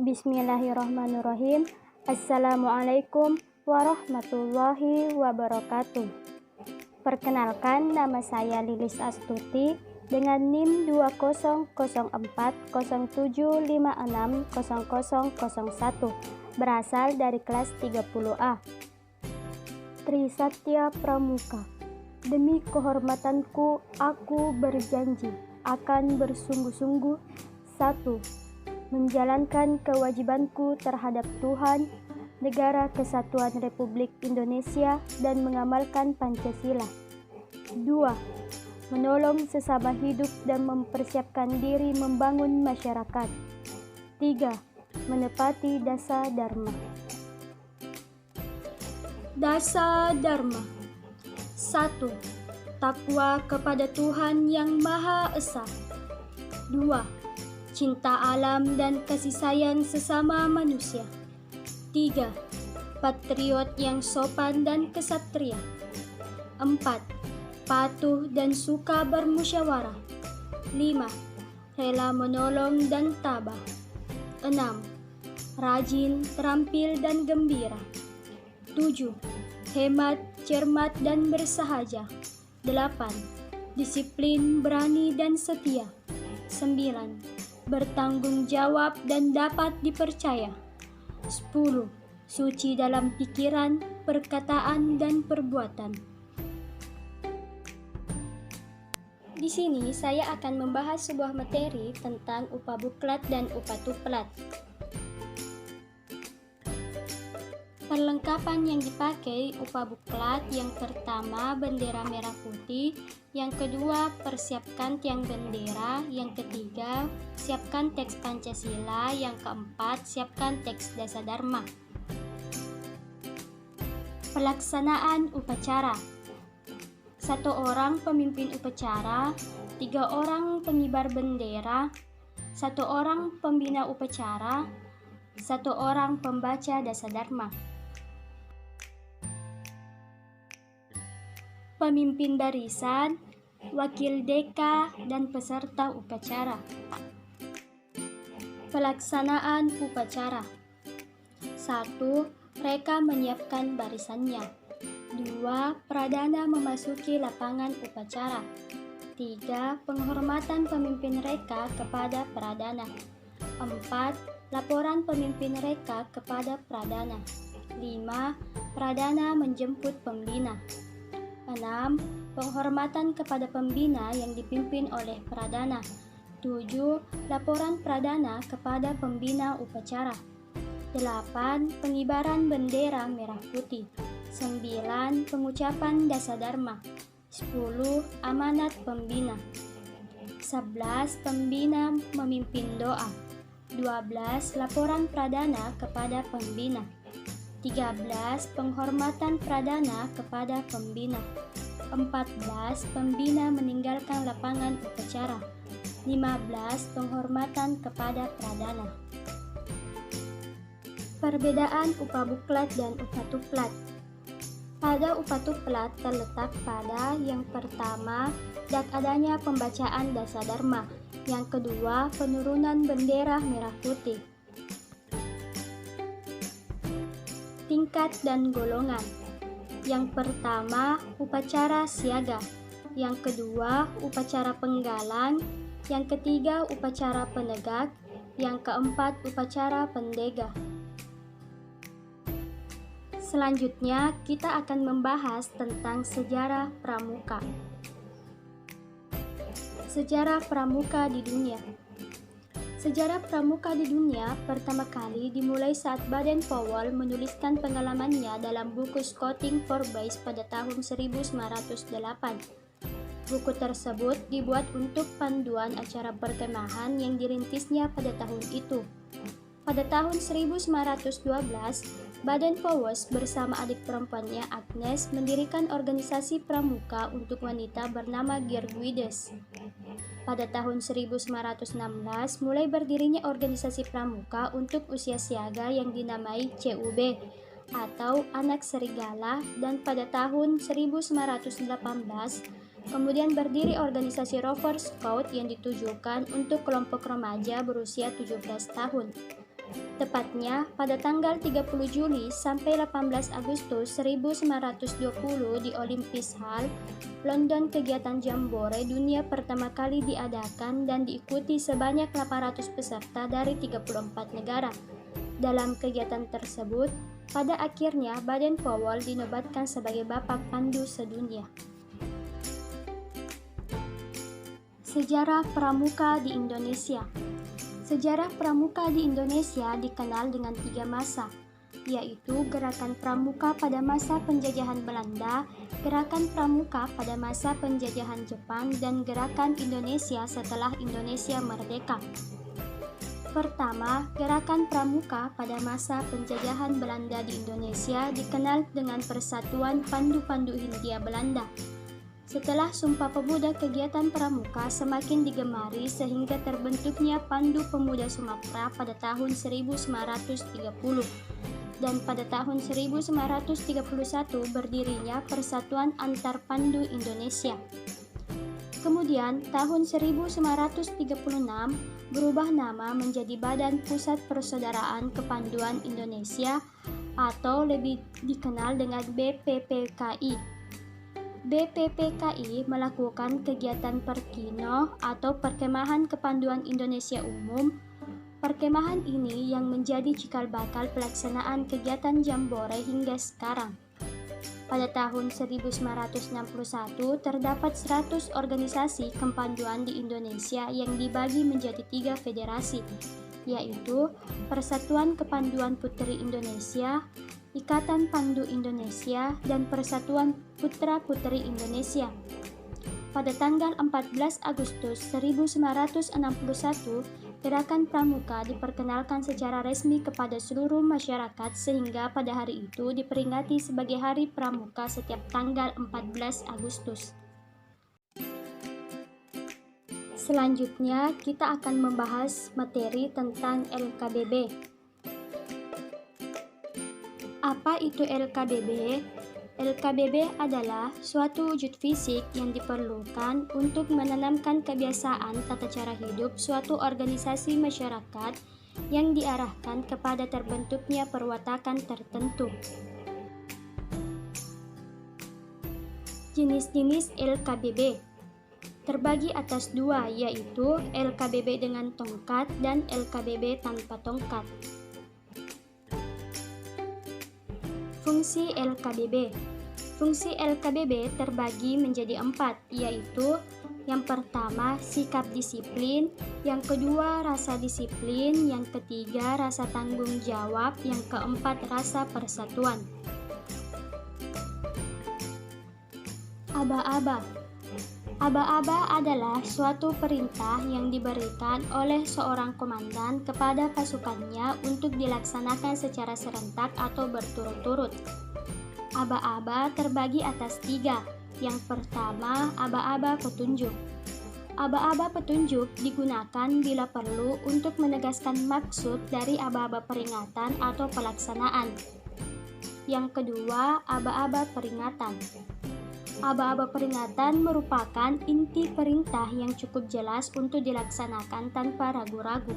Bismillahirrahmanirrahim. Assalamualaikum warahmatullahi wabarakatuh. Perkenalkan, nama saya Lilis Astuti dengan NIM 200407560001, berasal dari kelas 30A. Trisatya Pramuka. Demi kehormatanku, aku berjanji akan bersungguh-sungguh. 1. Menjalankan kewajibanku terhadap Tuhan, Negara Kesatuan Republik Indonesia, dan mengamalkan Pancasila. 2. Menolong sesama hidup dan mempersiapkan diri membangun masyarakat. 3. Menepati Dasa Dharma. Dasa Dharma. 1. Takwa kepada Tuhan Yang Maha Esa. 2. Cinta alam dan kasih sayang sesama manusia. 3. Patriot yang sopan dan kesatria. 4. Patuh dan suka bermusyawarah. 5. Rela menolong dan tabah. 6. Rajin, terampil dan gembira. 7. Hemat, cermat dan bersahaja. 8. Disiplin, berani dan setia. 9. Bertanggung jawab dan dapat dipercaya. 10. Suci dalam pikiran, perkataan, dan perbuatan. Di sini saya akan membahas sebuah materi tentang upabuklat dan upatuplat. Perlengkapan yang dipakai upabuklat: yang pertama, bendera merah putih; yang kedua, persiapkan tiang bendera; yang ketiga, siapkan teks Pancasila; yang keempat, siapkan teks Dasa Dharma. Pelaksanaan upacara: 1 orang pemimpin upacara, 3 orang pengibar bendera, 1 orang pembina upacara, 1 orang pembaca Dasa Dharma. Pemimpin barisan, wakil deka, dan peserta upacara. Pelaksanaan upacara: 1. Reka menyiapkan barisannya. 2. Pradana memasuki lapangan upacara. 3. Penghormatan pemimpin reka kepada pradana. 4. Laporan pemimpin reka kepada pradana. 5. Pradana menjemput pembina. 6. Penghormatan kepada pembina yang dipimpin oleh pradana. 7. Laporan pradana kepada pembina upacara. 8. Pengibaran bendera merah putih. 9. Pengucapan Dasa Dharma. 10. Amanat pembina. 11. Pembina memimpin doa. 12. Laporan pradana kepada pembina. 13. Penghormatan pradana kepada pembina. 14. Pembina meninggalkan lapangan upacara. 15. Penghormatan kepada pradana. Perbedaan upabuklat dan upatuplat. Pada upatuplat terletak pada yang pertama, adanya pembacaan Dasa Dharma. Yang kedua, penurunan bendera merah putih. Tingkat dan golongan. Yang pertama, upacara siaga. Yang kedua, upacara penggalan. Yang ketiga, upacara penegak. Yang keempat, upacara pendega. Selanjutnya, kita akan membahas tentang sejarah pramuka. Sejarah pramuka di dunia. Sejarah pramuka di dunia pertama kali dimulai saat Baden-Powell menuliskan pengalamannya dalam buku Scouting for Boys pada tahun 1908. Buku tersebut dibuat untuk panduan acara perkemahan yang dirintisnya pada tahun itu. Pada tahun 1912, Baden-Powell bersama adik perempuannya Agnes mendirikan organisasi pramuka untuk wanita bernama Girgwides. Pada tahun 1916, mulai berdirinya organisasi pramuka untuk usia siaga yang dinamai CUB atau Anak Serigala, dan pada tahun 1918 kemudian berdiri organisasi Rover Scout yang ditujukan untuk kelompok remaja berusia 17 tahun. Tepatnya pada tanggal 30 Juli sampai 18 Agustus 1920 di Olympus Hall, London, kegiatan Jambore dunia pertama kali diadakan dan diikuti sebanyak 800 peserta dari 34 negara. Dalam kegiatan tersebut, pada akhirnya Baden-Powell dinobatkan sebagai Bapak Pandu sedunia. Sejarah Pramuka di Indonesia. Sejarah pramuka di Indonesia dikenal dengan 3 masa, yaitu gerakan pramuka pada masa penjajahan Belanda, gerakan pramuka pada masa penjajahan Jepang, dan gerakan Indonesia setelah Indonesia merdeka. Pertama, gerakan pramuka pada masa penjajahan Belanda di Indonesia dikenal dengan Persatuan Pandu-Pandu Hindia Belanda. Setelah Sumpah Pemuda, kegiatan pramuka semakin digemari sehingga terbentuknya Pandu Pemuda Sumatera pada tahun 1930 dan pada tahun 1931 berdirinya Persatuan Antar Pandu Indonesia. Kemudian tahun 1936 berubah nama menjadi Badan Pusat Persaudaraan Kepanduan Indonesia atau lebih dikenal dengan BPPKI. BPPKI melakukan kegiatan Perkino atau Perkemahan Kepanduan Indonesia Umum. Perkemahan ini yang menjadi cikal bakal pelaksanaan kegiatan Jambore hingga sekarang. Pada tahun 1961 terdapat 100 organisasi kepanduan di Indonesia yang dibagi menjadi 3 federasi, yaitu Persatuan Kepanduan Putri Indonesia, Ikatan Pandu Indonesia, dan Persatuan Putra-Putri Indonesia. Pada tanggal 14 Agustus 1961, gerakan pramuka diperkenalkan secara resmi kepada seluruh masyarakat sehingga pada hari itu diperingati sebagai Hari Pramuka setiap tanggal 14 Agustus. Selanjutnya, kita akan membahas materi tentang LKBB. Apa itu LKBB? LKBB adalah suatu wujud fisik yang diperlukan untuk menanamkan kebiasaan tata cara hidup suatu organisasi masyarakat yang diarahkan kepada terbentuknya perwatakan tertentu. Jenis-jenis LKBB terbagi atas 2, yaitu LKBB dengan tongkat dan LKBB tanpa tongkat. Fungsi LKBB. Fungsi LKBB terbagi menjadi 4, yaitu yang pertama sikap disiplin, yang kedua rasa disiplin, yang ketiga rasa tanggung jawab, yang keempat rasa persatuan. Aba-aba. Aba-aba adalah suatu perintah yang diberikan oleh seorang komandan kepada pasukannya untuk dilaksanakan secara serentak atau berturut-turut. Aba-aba terbagi atas 3. Yang pertama, aba-aba petunjuk. Aba-aba petunjuk digunakan bila perlu untuk menegaskan maksud dari aba-aba peringatan atau pelaksanaan. Yang kedua, aba-aba peringatan. Aba-aba peringatan merupakan inti perintah yang cukup jelas untuk dilaksanakan tanpa ragu-ragu.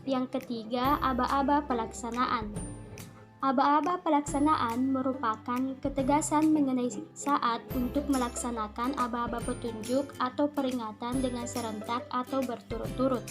Yang ketiga, aba-aba pelaksanaan. Aba-aba pelaksanaan merupakan ketegasan mengenai saat untuk melaksanakan aba-aba petunjuk atau peringatan dengan serentak atau berturut-turut.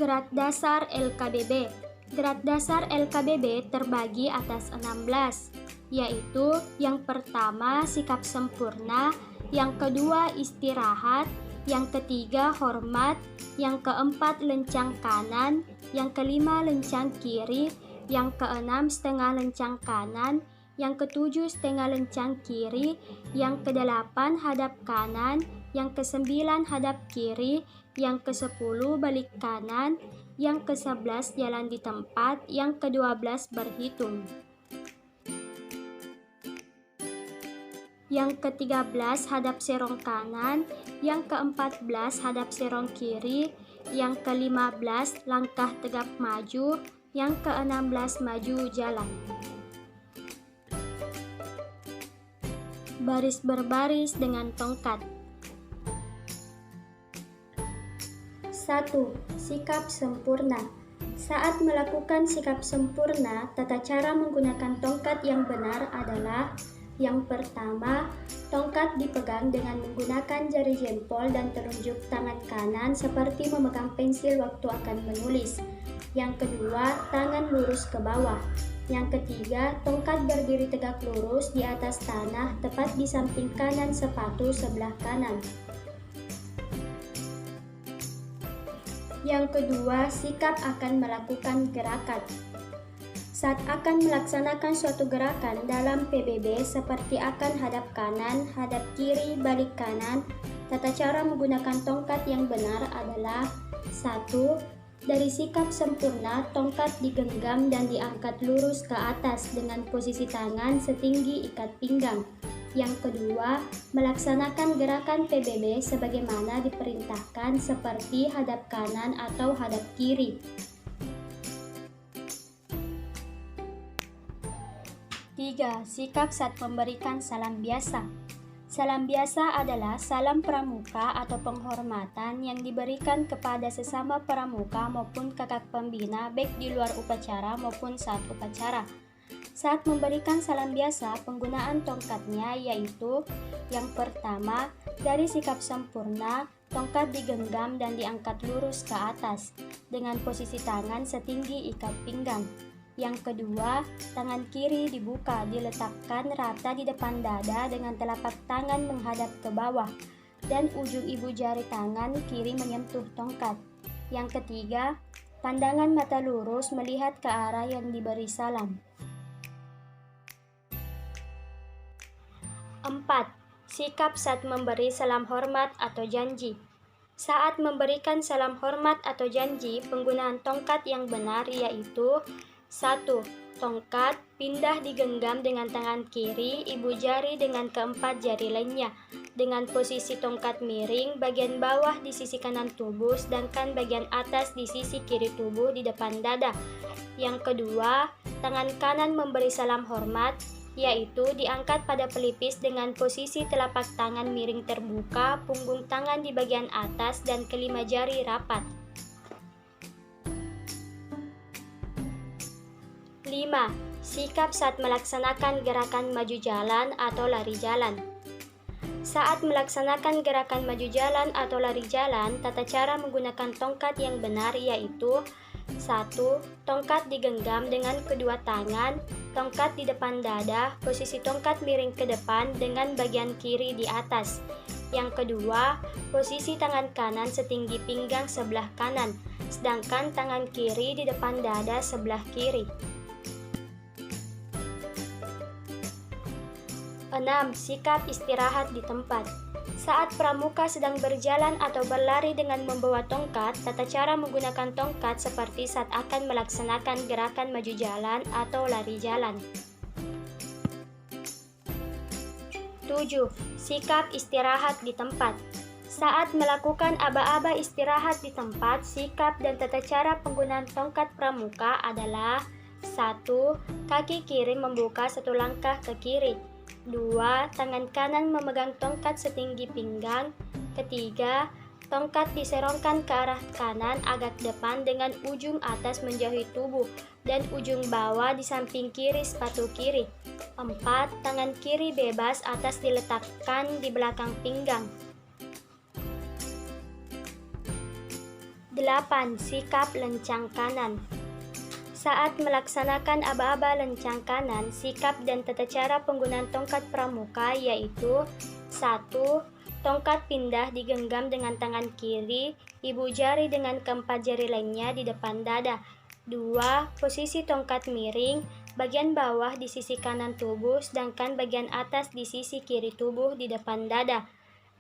Gerak dasar LKBB. Gerak dasar LKBB terbagi atas 16, yaitu yang pertama sikap sempurna, yang kedua istirahat, yang ketiga hormat, yang keempat lencang kanan, yang kelima lencang kiri, yang keenam setengah lencang kanan, yang ketujuh setengah lencang kiri, yang kedelapan hadap kanan, yang kesembilan hadap kiri, yang ke-10 balik kanan, yang ke-11 jalan di tempat, yang ke-12 berhitung. Yang ke-13 hadap serong kanan, yang ke-14 hadap serong kiri, yang ke-15 langkah tegap maju, yang ke-16 maju jalan. Baris berbaris dengan tongkat. 1. Sikap sempurna. Saat melakukan sikap sempurna, tata cara menggunakan tongkat yang benar adalah: yang pertama, tongkat dipegang dengan menggunakan jari jempol dan telunjuk tangan kanan seperti memegang pensil waktu akan menulis. Yang kedua, tangan lurus ke bawah. Yang ketiga, tongkat berdiri tegak lurus di atas tanah tepat di samping kanan sepatu sebelah kanan. Yang kedua, sikap akan melakukan gerakan. Saat akan melaksanakan suatu gerakan dalam PBB seperti akan hadap kanan, hadap kiri, balik kanan, tata cara menggunakan tongkat yang benar adalah: 1. Dari sikap sempurna, tongkat digenggam dan diangkat lurus ke atas dengan posisi tangan setinggi ikat pinggang. Yang kedua, melaksanakan gerakan PBB sebagaimana diperintahkan seperti hadap kanan atau hadap kiri. 3. Sikap saat memberikan salam biasa. Salam biasa adalah salam pramuka atau penghormatan yang diberikan kepada sesama pramuka maupun kakak pembina baik di luar upacara maupun saat upacara. Saat memberikan salam biasa, penggunaan tongkatnya yaitu: yang pertama, dari sikap sempurna, tongkat digenggam dan diangkat lurus ke atas dengan posisi tangan setinggi ikat pinggang. Yang kedua, tangan kiri dibuka, diletakkan rata di depan dada dengan telapak tangan menghadap ke bawah dan ujung ibu jari tangan kiri menyentuh tongkat. Yang ketiga, pandangan mata lurus melihat ke arah yang diberi salam. 4. Sikap saat memberi salam hormat atau janji. Saat memberikan salam hormat atau janji, penggunaan tongkat yang benar yaitu: 1. Tongkat pindah digenggam dengan tangan kiri, ibu jari dengan keempat jari lainnya, dengan posisi tongkat miring, bagian bawah di sisi kanan tubuh, sedangkan bagian atas di sisi kiri tubuh di depan dada. Yang kedua, tangan kanan memberi salam hormat, yaitu diangkat pada pelipis dengan posisi telapak tangan miring terbuka, punggung tangan di bagian atas, dan kelima jari rapat. 5. Sikap saat melaksanakan gerakan maju jalan atau lari jalan. Saat melaksanakan gerakan maju jalan atau lari jalan, tata cara menggunakan tongkat yang benar yaitu: 1. Tongkat digenggam dengan kedua tangan, tongkat di depan dada, posisi tongkat miring ke depan dengan bagian kiri di atas. Yang kedua, posisi tangan kanan setinggi pinggang sebelah kanan, sedangkan tangan kiri di depan dada sebelah kiri. 6. Sikap istirahat di tempat. Saat pramuka sedang berjalan atau berlari dengan membawa tongkat, tata cara menggunakan tongkat seperti saat akan melaksanakan gerakan maju jalan atau lari jalan. 7. Sikap istirahat di tempat. Saat melakukan aba-aba istirahat di tempat, sikap dan tata cara penggunaan tongkat pramuka adalah: 1. Kaki kiri membuka satu langkah ke kiri. 2. Tangan kanan memegang tongkat setinggi pinggang. Ketiga, tongkat diserongkan ke arah kanan agak depan dengan ujung atas menjauhi tubuh dan ujung bawah di samping kiri sepatu kiri. 4. Tangan kiri bebas atas diletakkan di belakang pinggang. 8. Sikap lencang kanan. Saat melaksanakan aba-aba lencang kanan, sikap dan tata cara penggunaan tongkat pramuka yaitu: 1. Tongkat pindah digenggam dengan tangan kiri, ibu jari dengan keempat jari lainnya di depan dada. 2. Posisi tongkat miring, bagian bawah di sisi kanan tubuh, sedangkan bagian atas di sisi kiri tubuh di depan dada.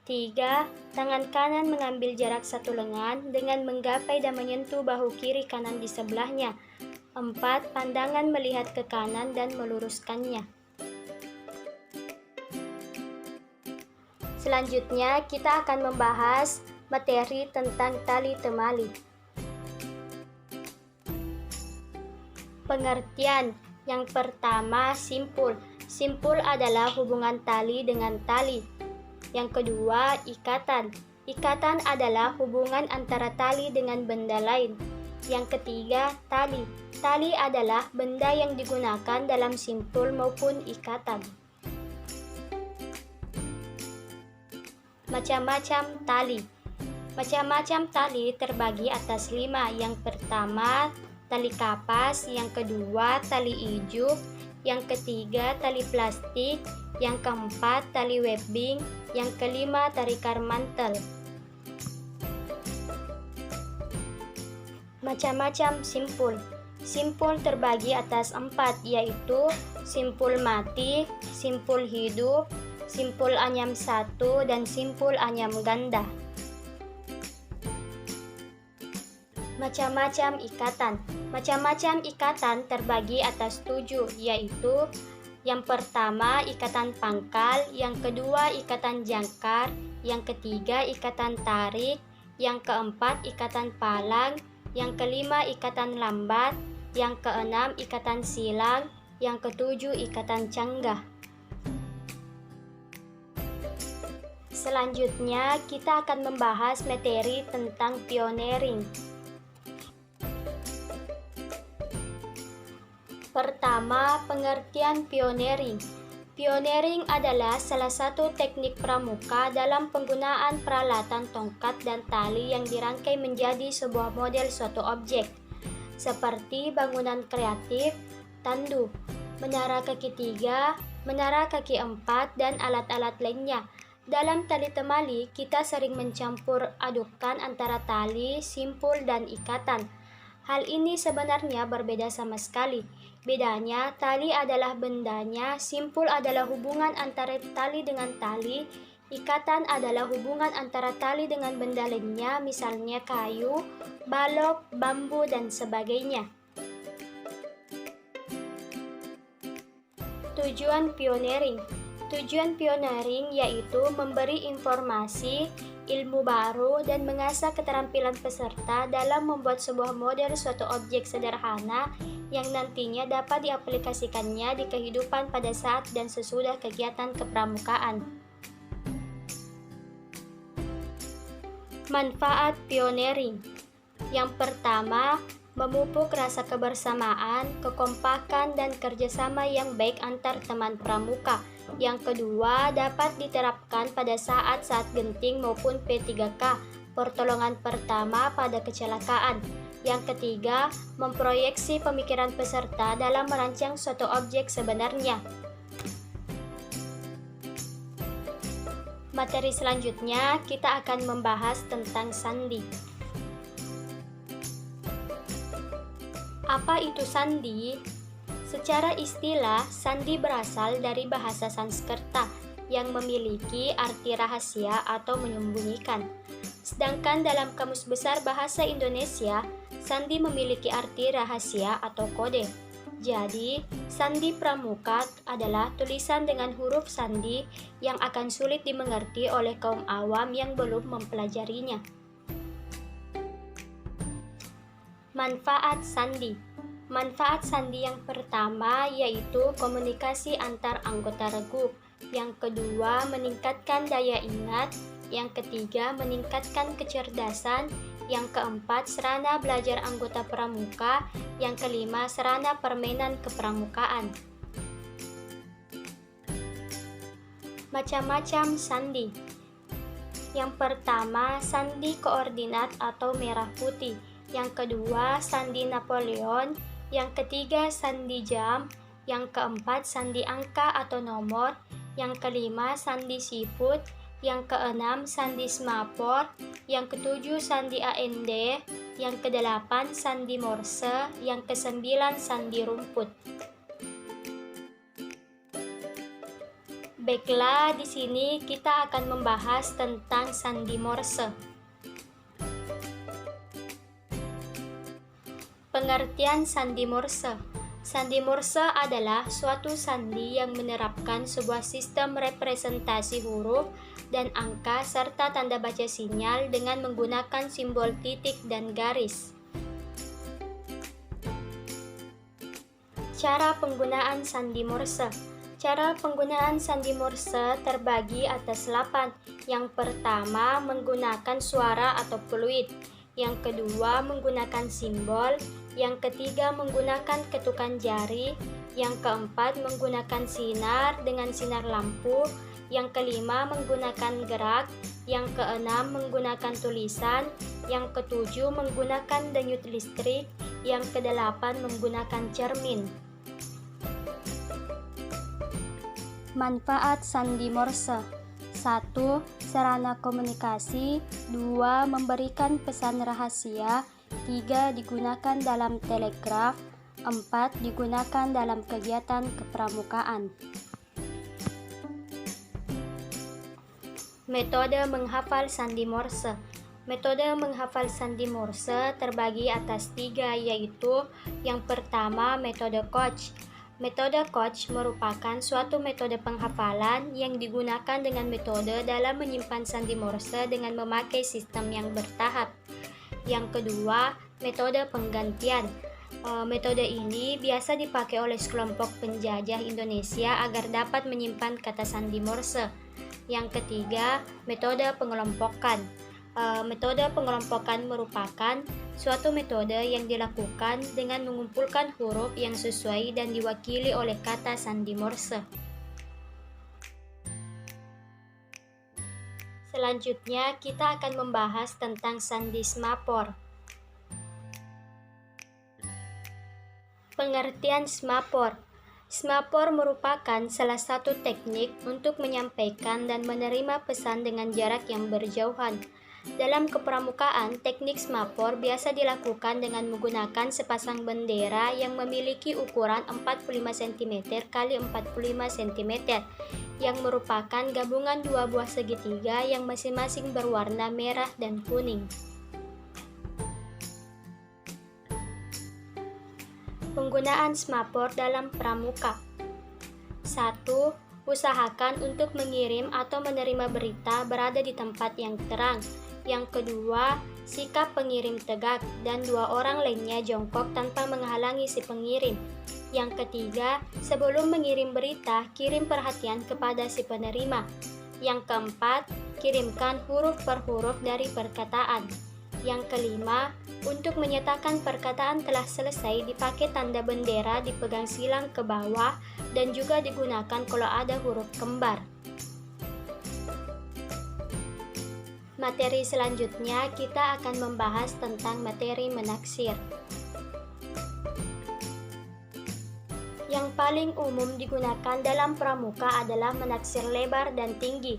3. Tangan kanan mengambil jarak satu lengan dengan menggapai dan menyentuh bahu kiri kanan di sebelahnya. 4. Pandangan melihat ke kanan dan meluruskannya. Selanjutnya, kita akan membahas materi tentang tali temali. Pengertian. Yang pertama, simpul. Simpul adalah hubungan tali dengan tali. Yang kedua, ikatan. Ikatan adalah hubungan antara tali dengan benda lain. Yang ketiga, tali. Tali adalah benda yang digunakan dalam simpul maupun ikatan. Macam-macam tali. Macam-macam tali terbagi atas 5. Yang pertama, tali kapas. Yang kedua, tali ijuk. Yang ketiga, tali plastik. Yang keempat, tali webbing. Yang kelima, tarikan mantel. Macam-macam simpul. Simpul terbagi atas 4, yaitu simpul mati, simpul hidup, simpul anyam 1, dan simpul anyam ganda. Macam-macam ikatan. Macam-macam ikatan terbagi atas 7, yaitu yang pertama ikatan pangkal, yang kedua ikatan jangkar, yang ketiga ikatan tarik, yang keempat ikatan palang, yang kelima ikatan lambat, yang keenam ikatan silang, yang ketujuh ikatan canggah. Selanjutnya kita akan membahas materi tentang pioneering. Pertama, pengertian pioneering. Pioneering adalah salah satu teknik pramuka dalam penggunaan peralatan tongkat dan tali yang dirangkai menjadi sebuah model suatu objek, seperti bangunan kreatif, tandu, menara kaki 3, menara kaki 4, dan alat-alat lainnya. Dalam tali temali, kita sering mencampur adukan antara tali, simpul, dan ikatan. Hal ini sebenarnya berbeda sama sekali. Bedanya, tali adalah bendanya, simpul adalah hubungan antara tali dengan tali, ikatan adalah hubungan antara tali dengan benda lainnya, misalnya kayu, balok, bambu, dan sebagainya. Tujuan pioneering. Tujuan pioneering yaitu memberi informasi, ilmu baru, dan mengasah keterampilan peserta dalam membuat sebuah model suatu objek sederhana yang nantinya dapat diaplikasikannya di kehidupan pada saat dan sesudah kegiatan kepramukaan. Manfaat pioneering. Yang pertama, memupuk rasa kebersamaan, kekompakan, dan kerjasama yang baik antar teman pramuka. Yang kedua, dapat diterapkan pada saat-saat genting maupun P3K, pertolongan pertama pada kecelakaan. Yang ketiga, memproyeksi pemikiran peserta dalam merancang suatu objek sebenarnya. Materi selanjutnya, kita akan membahas tentang sandi. Apa itu sandi? Secara istilah, sandi berasal dari bahasa Sanskerta yang memiliki arti rahasia atau menyembunyikan. Sedangkan dalam Kamus Besar Bahasa Indonesia, sandi memiliki arti rahasia atau kode. Jadi, sandi pramuka adalah tulisan dengan huruf sandi yang akan sulit dimengerti oleh kaum awam yang belum mempelajarinya. Manfaat sandi. Manfaat sandi yang pertama yaitu komunikasi antar anggota regu. Yang kedua, meningkatkan daya ingat. Yang ketiga, meningkatkan kecerdasan. Yang keempat, sarana belajar anggota pramuka. Yang kelima, sarana permainan kepramukaan. Macam-macam sandi. Yang pertama, sandi koordinat atau merah putih. Yang kedua, sandi Napoleon. Yang ketiga, sandi jam. Yang keempat, sandi angka atau nomor. Yang kelima, sandi siput. Yang keenam, sandi semapor. Yang ketujuh, sandi AND. Yang kedelapan, sandi Morse. Yang kesembilan, sandi rumput. Baiklah, di sini kita akan membahas tentang sandi Morse. Pengertian sandi Morse. Sandi Morse adalah suatu sandi yang menerapkan sebuah sistem representasi huruf dan angka serta tanda baca sinyal dengan menggunakan simbol titik dan garis. Cara penggunaan sandi Morse. Cara penggunaan sandi Morse terbagi atas 8, Yang pertama menggunakan suara atau fluid, yang kedua menggunakan simbol, yang ketiga menggunakan ketukan jari, yang keempat menggunakan sinar dengan sinar lampu, yang kelima menggunakan gerak, yang keenam menggunakan tulisan, yang ketujuh menggunakan denyut listrik, yang kedelapan menggunakan cermin. Manfaat sandi Morse: 1. Sarana komunikasi. 2. Memberikan pesan rahasia. 3. Digunakan dalam telegraf. 4. Digunakan dalam kegiatan kepramukaan. Metode menghafal sandi Morse. Metode menghafal sandi Morse terbagi atas 3, yaitu yang pertama metode Koch. Metode Koch merupakan suatu metode penghafalan yang digunakan dengan metode dalam menyimpan sandi Morse dengan memakai sistem yang bertahap. Yang kedua, metode penggantian. Metode ini biasa dipakai oleh sekelompok penjajah Indonesia agar dapat menyimpan kata sandi Morse. Yang ketiga, metode pengelompokan. Metode pengelompokan merupakan suatu metode yang dilakukan dengan mengumpulkan huruf yang sesuai dan diwakili oleh kata sandi Morse. Selanjutnya, kita akan membahas tentang sandi semaphore. Pengertian semaphore. Semaphore merupakan salah satu teknik untuk menyampaikan dan menerima pesan dengan jarak yang berjauhan. Dalam kepramukaan, teknik semaphore biasa dilakukan dengan menggunakan sepasang bendera yang memiliki ukuran 45 cm x 45 cm, yang merupakan gabungan dua buah segitiga yang masing-masing berwarna merah dan kuning. Penggunaan semaphore dalam pramuka. 1. Usahakan untuk mengirim atau menerima berita berada di tempat yang terang. Yang kedua, sikap pengirim tegak dan 2 orang lainnya jongkok tanpa menghalangi si pengirim. Yang ketiga, sebelum mengirim berita, kirim perhatian kepada si penerima. Yang keempat, kirimkan huruf per huruf dari perkataan. Yang kelima, untuk menyatakan perkataan telah selesai dipakai tanda bendera dipegang silang ke bawah dan juga digunakan kalau ada huruf kembar. Materi selanjutnya kita akan membahas tentang materi menaksir. Yang paling umum digunakan dalam pramuka adalah menaksir lebar dan tinggi.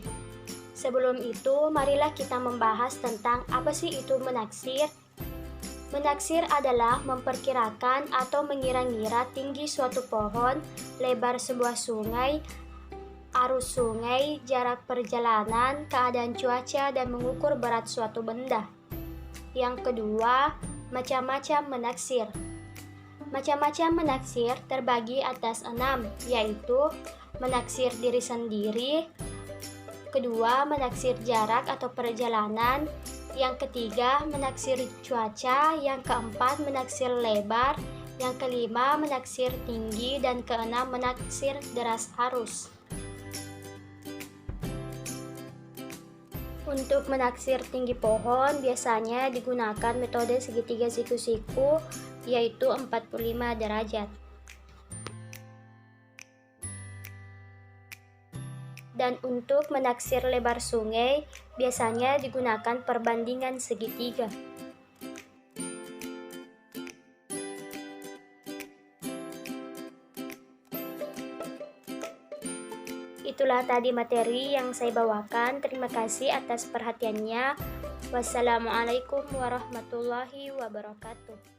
Sebelum itu, marilah kita membahas tentang apa sih itu menaksir. Menaksir adalah memperkirakan atau mengira-ngira tinggi suatu pohon, lebar sebuah sungai, arus sungai, jarak perjalanan, keadaan cuaca, dan mengukur berat suatu benda. Yang kedua, macam-macam menaksir. Macam-macam menaksir terbagi atas 6, yaitu menaksir diri sendiri, kedua menaksir jarak atau perjalanan, yang ketiga menaksir cuaca, yang keempat menaksir lebar, yang kelima menaksir tinggi, dan keenam menaksir deras arus. Untuk menaksir tinggi pohon biasanya digunakan metode segitiga siku-siku, yaitu 45 derajat. Dan untuk menaksir lebar sungai biasanya digunakan perbandingan segitiga. Itulah tadi materi yang saya bawakan. Terima kasih atas perhatiannya. Wassalamualaikum warahmatullahi wabarakatuh.